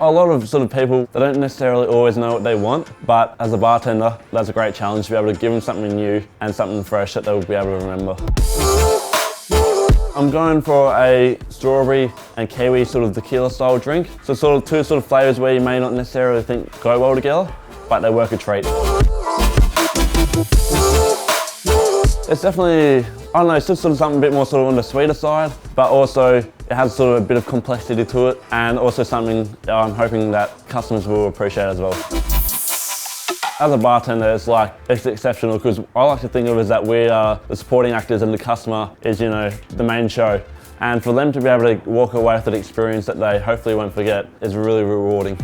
A lot of sort of people, they don't necessarily always know what they want, but as a bartender, that's a great challenge to be able to give them something new and something fresh that they'll be able to remember. I'm going for a strawberry and kiwi sort of tequila style drink. So sort of two sort of flavours where you may not necessarily think go well together, but they work a treat. It's definitely, I don't know, it's just sort of something a bit more sort of on the sweeter side, but also it has sort of a bit of complexity to it, and also something I'm hoping that customers will appreciate as well. As a bartender, it's exceptional because I like to think of it as that we are the supporting actors and the customer is, you know, the main show. And for them to be able to walk away with an experience that they hopefully won't forget is really rewarding.